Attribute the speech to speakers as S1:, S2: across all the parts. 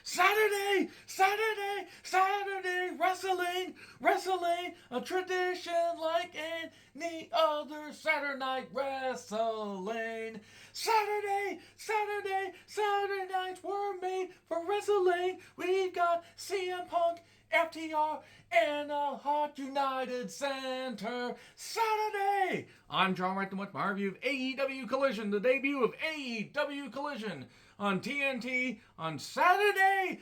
S1: Saturday, Saturday, Saturday, wrestling, a tradition like any other Saturday night wrestling. Saturday nights were made for wrestling. We've got CM Punk, FTR, and a hot United Center. Saturday! I'm John Wright with my review of AEW Collision, the debut of AEW Collision on TNT on Saturday.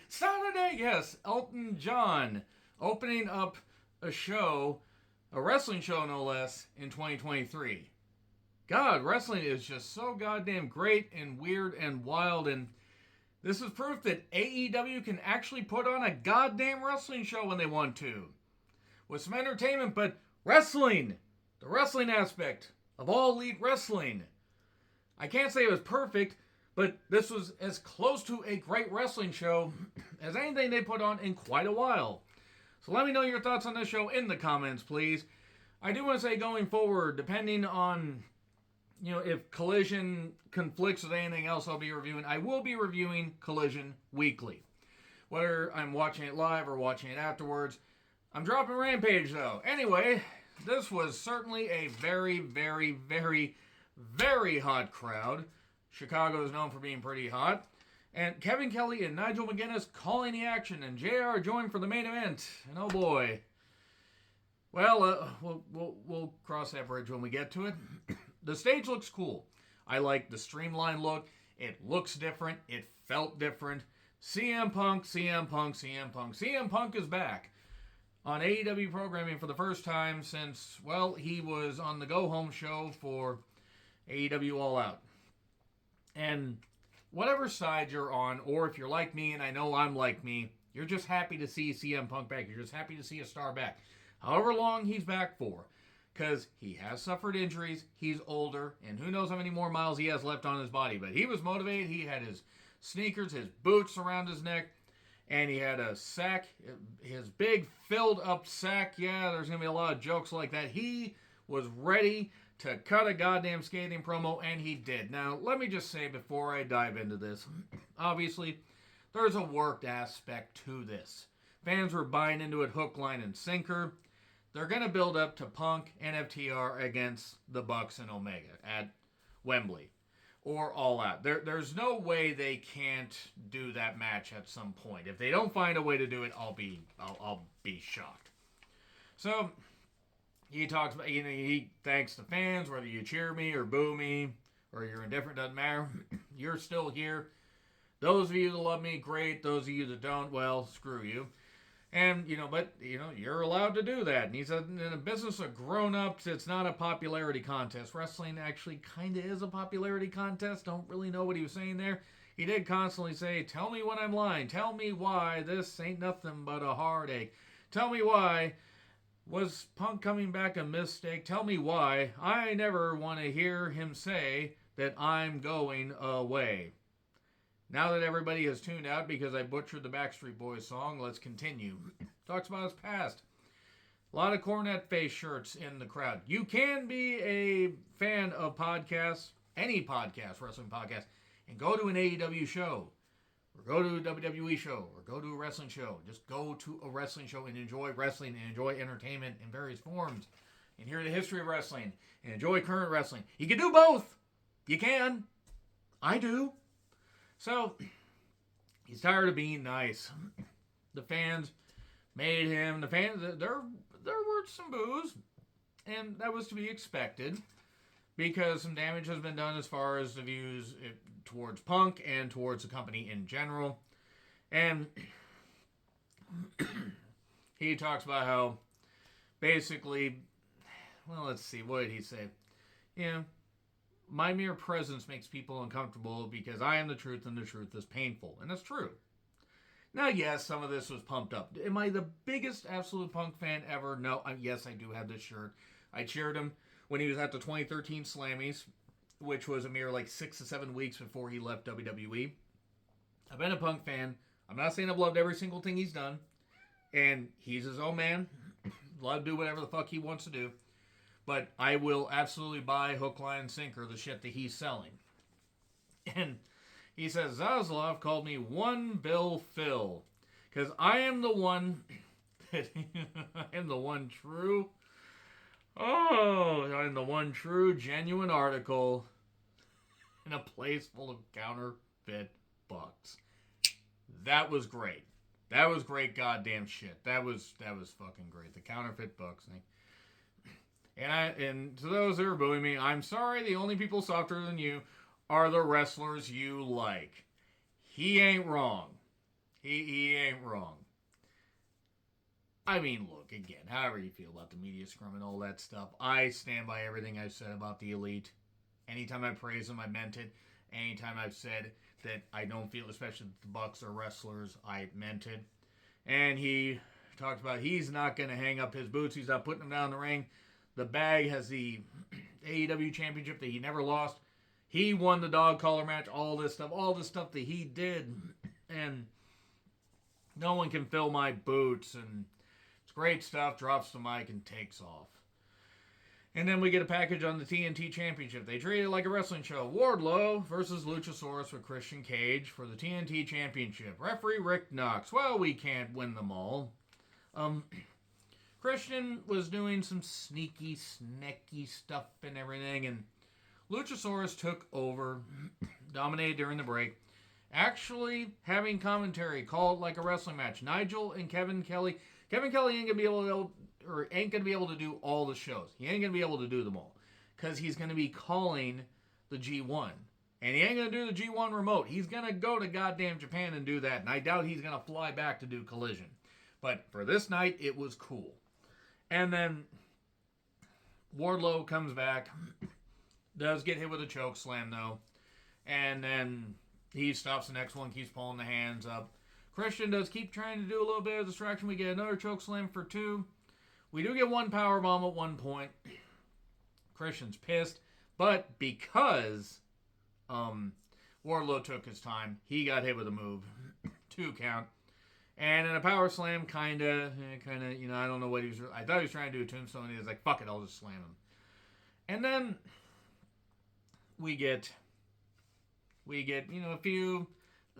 S1: Yes, Elton John opening up a show, a wrestling show no less, in 2023. God, wrestling is just so goddamn great and weird and wild, and this is proof that AEW can actually put on a goddamn wrestling show when they want to. With some entertainment, but wrestling. The wrestling aspect of All Elite Wrestling. I can't say it was perfect, but this was as close to a great wrestling show as anything they put on in quite a while. So let me know your thoughts on this show in the comments, please. I do want to say going forward, depending on if Collision conflicts with anything else I'll be reviewing, I will be reviewing Collision weekly. Whether I'm watching it live or watching it afterwards. I'm dropping Rampage, though. Anyway, this was certainly a very, very, very, very hot crowd. Chicago is known for being pretty hot. And Kevin Kelly and Nigel McGuinness calling the action, and JR joined for the main event. And oh boy. Well, we'll cross that bridge when we get to it. The stage looks cool. I like the streamlined look. It looks different. It felt different. CM Punk is back on AEW programming for the first time since, well, he was on the Go Home show for AEW All Out. And whatever side you're on, or if you're like me, and I know I'm like me, you're just happy to see CM Punk back. You're just happy to see a star back. However long he's back for. Because he has suffered injuries, he's older, and who knows how many more miles he has left on his body. But he was motivated. He had his sneakers, his boots around his neck, and he had a sack, his big filled up sack. Yeah, there's going to be a lot of jokes like that. He was ready to cut a goddamn scathing promo, and he did. Now, let me just say before I dive into this, obviously, there's a worked aspect to this. Fans were buying into it hook, line, and sinker. They're going to build up to Punk and FTR against the Bucks and Omega at Wembley or All Out. There's no way they can't do that match at some point. If they don't find a way to do it, I'll be shocked. So he talks about, he thanks the fans, whether you cheer me or boo me or you're indifferent, doesn't matter. You're still here. Those of you that love me, great. Those of you that don't, well, screw you. And, you're allowed to do that. And he said, in a business of grown-ups, it's not a popularity contest. Wrestling actually kind of is a popularity contest. Don't really know what he was saying there. He did constantly say, tell me when I'm lying. Tell me why this ain't nothing but a heartache. Tell me why. Was Punk coming back a mistake? Tell me why. I never want to hear him say that I'm going away. Now that everybody has tuned out because I butchered the Backstreet Boys song, let's continue. Talks about his past. A lot of cornet face shirts in the crowd. You can be a fan of podcasts, any podcast, wrestling podcast, and go to an AEW show, or go to a WWE show, or go to a wrestling show. Just go to a wrestling show and enjoy wrestling and enjoy entertainment in various forms, and hear the history of wrestling, and enjoy current wrestling. You can do both. You can. I do. So, he's tired of being nice. The fans made him. There were some boos, and that was to be expected because some damage has been done as far as the views towards Punk and towards the company in general. And he talks about how basically, well, let's see, what did he say? My mere presence makes people uncomfortable because I am the truth and the truth is painful. And that's true. Now, yes, some of this was pumped up. Am I the biggest absolute Punk fan ever? No. Yes, I do have this shirt. I cheered him when he was at the 2013 Slammies, which was a mere 6 to 7 weeks before he left WWE. I've been a Punk fan. I'm not saying I've loved every single thing he's done. And he's his own man. Allowed to do whatever the fuck he wants to do. But I will absolutely buy hook, line, and sinker the shit that he's selling. And He says, Zaslav called me One Bill Phil. Because I am the one, I am the one true, I'm the one true, genuine article in a place full of counterfeit bucks. That was great. That was great goddamn shit. That was fucking great. The counterfeit bucks thing. And to those that are booing me, I'm sorry, the only people softer than you are the wrestlers you like. He ain't wrong. He ain't wrong. I mean, look, again, however you feel about the media scrum and all that stuff, I stand by everything I've said about the Elite. Anytime I praise them, I meant it. Anytime I've said that I don't feel, especially that the Bucks are wrestlers, I meant it. And he talked about he's not going to hang up his boots. He's not putting them down in the ring. The Bag has the AEW championship that he never lost. He won the dog collar match, all this stuff that he did. And no one can fill my boots. And it's great stuff. Drops the mic and takes off. And then we get a package on the TNT Championship. They treat it like a wrestling show. Wardlow versus Luchasaurus with Christian Cage for the TNT Championship. Referee Rick Knox. Well, we can't win them all. Christian was doing some sneaky, snacky stuff and everything, and Luchasaurus took over, dominated during the break, actually having commentary called like a wrestling match. Nigel and Kevin Kelly. Kevin Kelly ain't gonna be able to do all the shows. He ain't gonna be able to do them all, because he's gonna be calling the G1, and he ain't gonna do the G1 remote. He's gonna go to goddamn Japan and do that, and I doubt he's gonna fly back to do Collision. But for this night, it was cool. And then Wardlow comes back, does get hit with a choke slam though, and then he stops the next one, keeps pulling the hands up. Christian does keep trying to do a little bit of distraction. We get another choke slam for 2. We do get one power bomb at one point. Christian's pissed, but because Wardlow took his time, he got hit with a move, 2 count. And in a power slam, kind of, I don't know what he was. I thought he was trying to do a tombstone. He was like, fuck it, I'll just slam him. And then we get, a few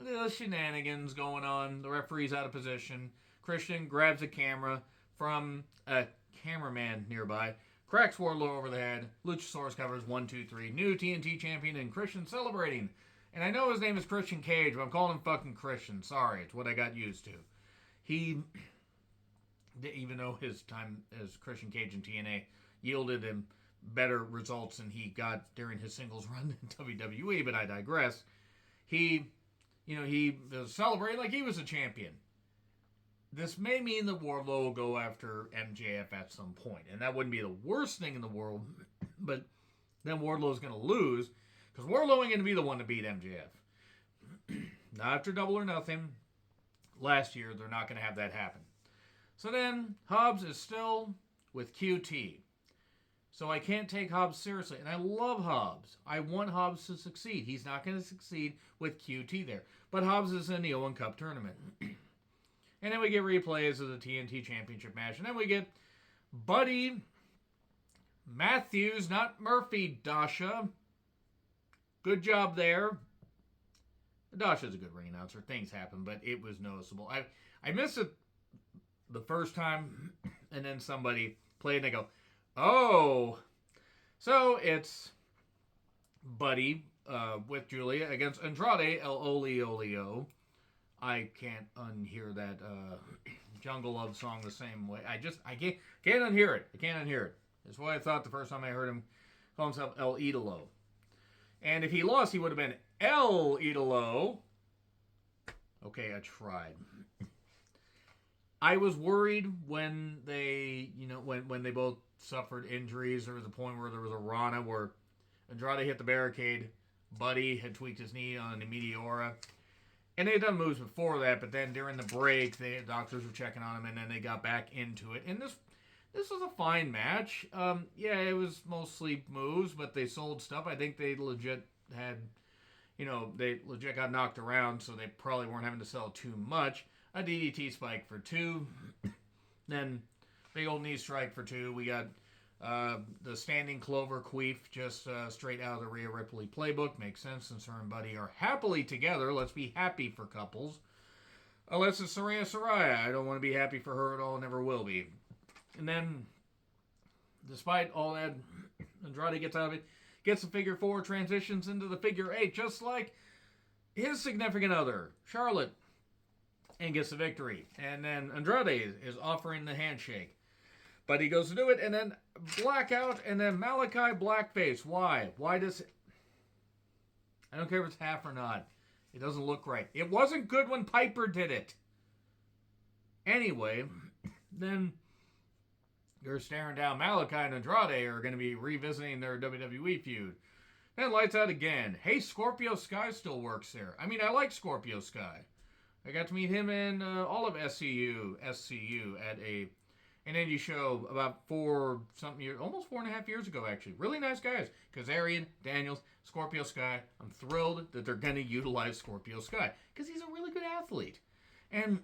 S1: little shenanigans going on. The referee's out of position. Christian grabs a camera from a cameraman nearby, cracks Wardlow over the head. Luchasaurus covers 1, 2, 3. New TNT champion, and Christian celebrating. And I know his name is Christian Cage, but I'm calling him fucking Christian. Sorry, it's what I got used to. He, even though his time as Christian Cage in TNA yielded him better results than he got during his singles run in WWE, but I digress. He was celebrating like he was a champion. This may mean that Wardlow will go after MJF at some point, and that wouldn't be the worst thing in the world, but then Wardlow's going to lose, because Wardlow ain't going to be the one to beat MJF. Not after Double or Nothing. Last year, they're not going to have that happen. So then, Hobbs is still with QT. So I can't take Hobbs seriously. And I love Hobbs. I want Hobbs to succeed. He's not going to succeed with QT there. But Hobbs is in the Owen Cup tournament. And then we get replays of the TNT Championship match. And then we get Buddy Matthews, not Murphy, Dasha. Good job there. Dasha's a good ring announcer. Things happen, but it was noticeable. I missed it the first time, and then somebody played and they go, oh. So it's Buddy with Julia against Andrade El Olio. I can't unhear that Jungle Love song the same way. I can't unhear it. I can't unhear it. That's what I thought the first time I heard him call himself El Idolo. And if he lost, he would have been El Idolo. Okay, I tried. I was worried when they, when they both suffered injuries. There was a point where there was a Rana where Andrade hit the barricade. Buddy had tweaked his knee on the Meteora. And they had done moves before that, but then during the break, the doctors were checking on him, and then they got back into it. And this was a fine match. Yeah, it was mostly moves, but they sold stuff. I think they legit had, they legit got knocked around, so they probably weren't having to sell too much. A DDT spike for 2. Then big old knee strike for 2. We got The standing clover queef just straight out of the Rhea Ripley playbook. Makes sense since her and Buddy are happily together. Let's be happy for couples. Unless it's Saraya. I don't want to be happy for her at all. Never will be. And then, despite all that, Andrade gets out of it, gets the figure 4, transitions into the figure 8, just like his significant other, Charlotte, and gets the victory. And then Andrade is offering the handshake. But he goes to do it, and then blackout, and then Malachi blackface. Why? Why does it? I don't care if it's half or not. It doesn't look right. It wasn't good when Piper did it. Anyway, then you're staring down. Malachi and Andrade are going to be revisiting their WWE feud. Then lights out again. Hey, Scorpio Sky still works there. I mean, I like Scorpio Sky. I got to meet him and all of SCU at an indie show about 4-something years, almost 4.5 years ago, actually. Really nice guys. Kazarian, Daniels, Scorpio Sky. I'm thrilled that they're going to utilize Scorpio Sky because he's a really good athlete. And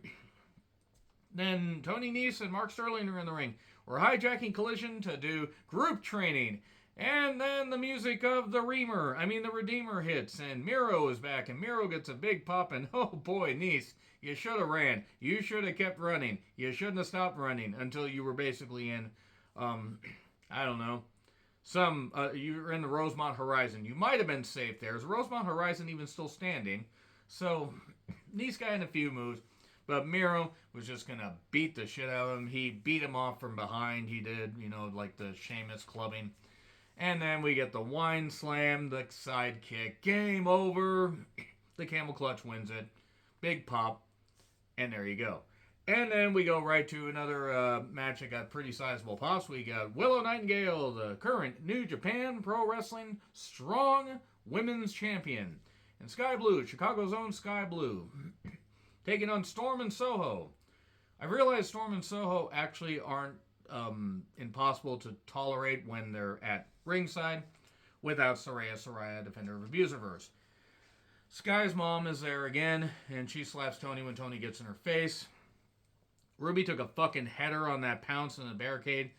S1: then Tony Nese and Mark Sterling are in the ring. We're hijacking Collision to do group training. And then the music of the Redeemer hits. And Miro is back. And Miro gets a big pop. And oh boy, Nese, you should have ran. You should have kept running. You shouldn't have stopped running until you were basically in, I don't know, you were in the Rosemont Horizon. You might have been safe there. Is the Rosemont Horizon even still standing? So, Nese got in a few moves. But Miro was just going to beat the shit out of him. He beat him off from behind. He did, like the Sheamus clubbing. And then we get the wine slam, the side kick. Game over. The camel clutch wins it. Big pop. And there you go. And then we go right to another match that got pretty sizable pops. We got Willow Nightingale, the current New Japan Pro Wrestling Strong Women's Champion. And Sky Blue, Chicago's own Sky Blue. Taking on Storm and Soho. I realize Storm and Soho actually aren't impossible to tolerate when they're at ringside without Saraya, defender of Abusiverse. Sky's mom is there again, and she slaps Tony when Tony gets in her face. Ruby took a fucking header on that pounce in the barricade.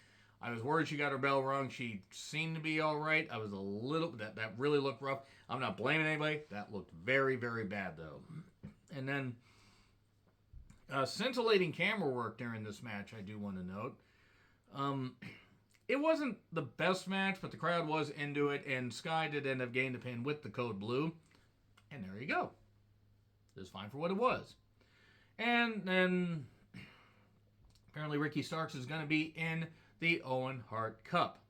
S1: I was worried she got her bell rung. She seemed to be alright. I was a little... That really looked rough. I'm not blaming anybody. That looked very, very bad, though. And then... scintillating camera work during this match, I do want to note. It wasn't the best match, but the crowd was into it, and Sky did end up getting the pin with the code blue. And there you go. It was fine for what it was. And then, apparently Ricky Starks is going to be in the Owen Hart Cup.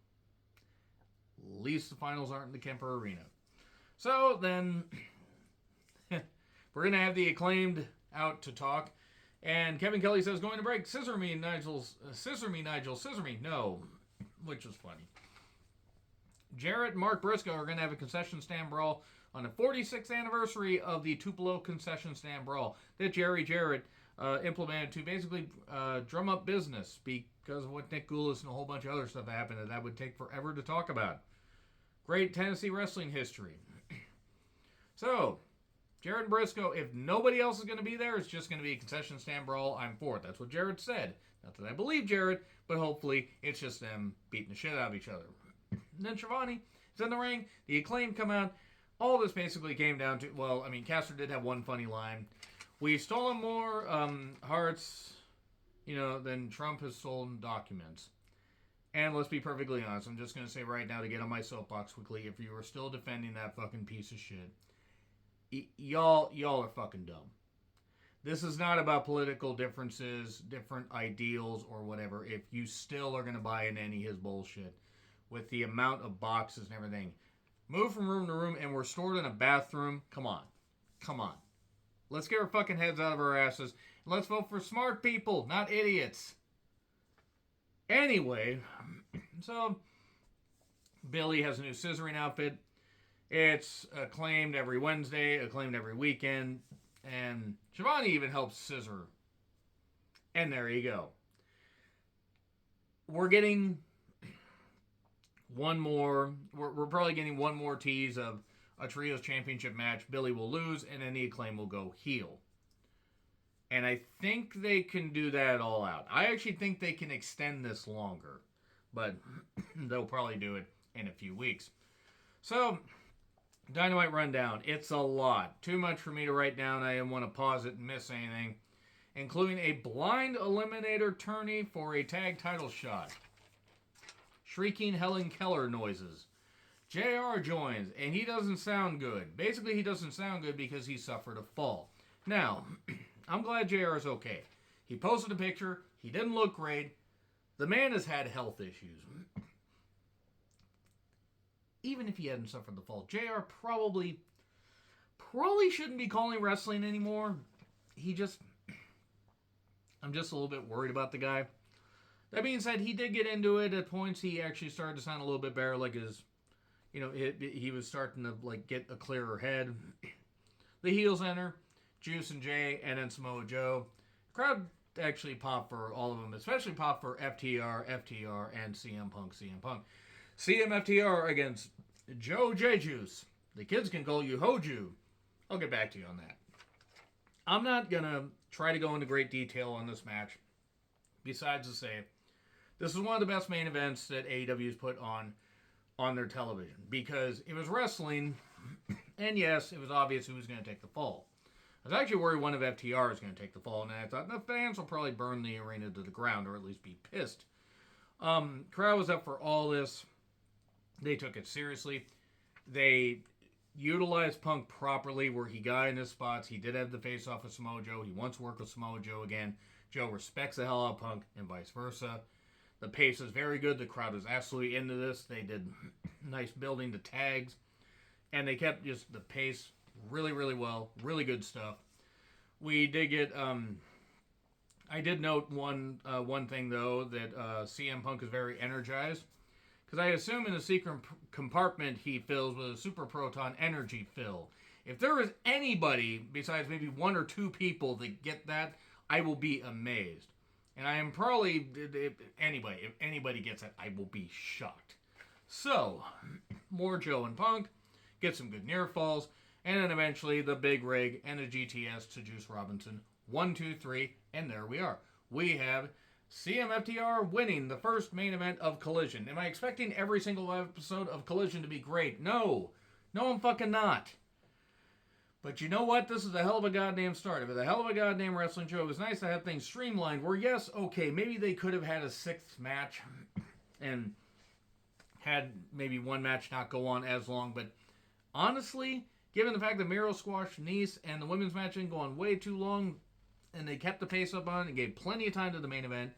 S1: At least the finals aren't in the Kemper Arena. So then, we're going to have the Acclaimed out to talk. And Kevin Kelly says, going to break. Scissor me, Nigel. Scissor me, no. Which was funny. Jarrett and Mark Briscoe are going to have a concession stand brawl on the 46th anniversary of the Tupelo concession stand brawl that Jerry Jarrett implemented to basically drum up business because of what Nick Goulas and a whole bunch of other stuff happened that would take forever to talk about. Great Tennessee wrestling history. So, Jarrett and Briscoe, if nobody else is going to be there, it's just going to be a concession stand brawl. I'm for it. That's what Jarrett said. Not that I believe Jarrett, but hopefully it's just them beating the shit out of each other. And then Shivani is in the ring. The Acclaim come out. All this basically came down to, Caster did have one funny line. We've stolen more hearts, than Trump has stolen documents. And let's be perfectly honest. I'm just going to say right now to get on my soapbox quickly, if you are still defending that fucking piece of shit, y'all are fucking dumb. This is not about political differences, different ideals, or whatever. If you still are going to buy into any of his bullshit with the amount of boxes and everything, move from room to room, and we're stored in a bathroom. Come on. Let's get our fucking heads out of our asses. And let's vote for smart people, not idiots. Anyway, so Billy has a new scissoring outfit. It's Acclaimed every Wednesday, Acclaimed every weekend, and Shivani even helps scissor. And there you go. We're getting one more, we're probably getting one more tease of a Trios Championship match. Billy will lose, and then the Acclaim will go heel. And I think they can do that all out. I actually think they can extend this longer. but they'll probably do it in a few weeks. So, Dynamite Rundown. It's a lot. Too much for me to write down. I didn't want to pause it and miss anything. Including a blind eliminator tourney for a tag title shot. Shrieking Helen Keller noises. JR joins, and he doesn't sound good. Basically, he doesn't sound good because he suffered a fall. Now, I'm glad JR is okay. He posted a picture. He didn't look great. The man has had health issues. Even if he hadn't suffered the fall, JR probably shouldn't be calling wrestling anymore. I'm just a little bit worried about the guy. That being said, he did get into it at points. He actually started to sound a little bit better, like his, he was starting to like get a clearer head. The heels enter, Juice and Jay, and then Samoa Joe. Crowd actually popped for all of them, especially popped for FTR, and CM Punk. CM against Joe J Juice. The kids can call you Hoju. I'll get back to you on that. I'm not gonna try to go into great detail on this match, besides to say this is one of the best main events that AEW has put on their television, because it was wrestling, and yes, it was obvious who was going to take the fall. I was actually worried one of FTR is going to take the fall, and I thought the fans will probably burn the arena to the ground, or at least be pissed. Crowd was up for all this. They took it seriously. They utilized Punk properly where he got in his spots. He did have the face-off with Samoa Joe. He wants to work with Samoa Joe again. Joe respects the hell out of Punk, and vice versa. The pace is very good. The crowd is absolutely into this. They did nice building to tags, and they kept just the pace really, really well. Really good stuff. We did get... I did note one thing, though, that CM Punk is very energized. Because I assume in the secret compartment he fills with a super proton energy fill. If there is anybody, besides maybe one or two people that get that, I will be amazed. And I am probably, if anybody gets it, I will be shocked. So, more Joe and Punk, get some good near falls, and then eventually the big rig and the GTS to Juice Robinson. 1, 2, 3, and there we are. We have CMFTR winning the first main event of Collision. Am I expecting every single episode of Collision to be great? No. No, I'm fucking not. But you know what? This is a hell of a goddamn start. It was a hell of a goddamn wrestling show. It was nice to have things streamlined where, yes, okay, maybe they could have had a sixth match and had maybe one match not go on as long. But honestly, given the fact that Miro squashed Nice and the women's match didn't go on way too long, and they kept the pace up on it and gave plenty of time to the main event,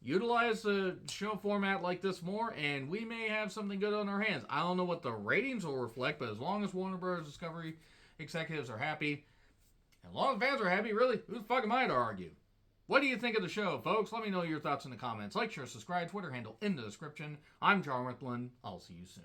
S1: utilize the show format like this more, and we may have something good on our hands. I don't know what the ratings will reflect, but as long as Warner Bros. Discovery executives are happy, and as long as fans are happy, really, who the fuck am I to argue? What do you think of the show, folks? Let me know your thoughts in the comments. Like, share, subscribe, Twitter handle in the description. I'm John Ritland. I'll see you soon.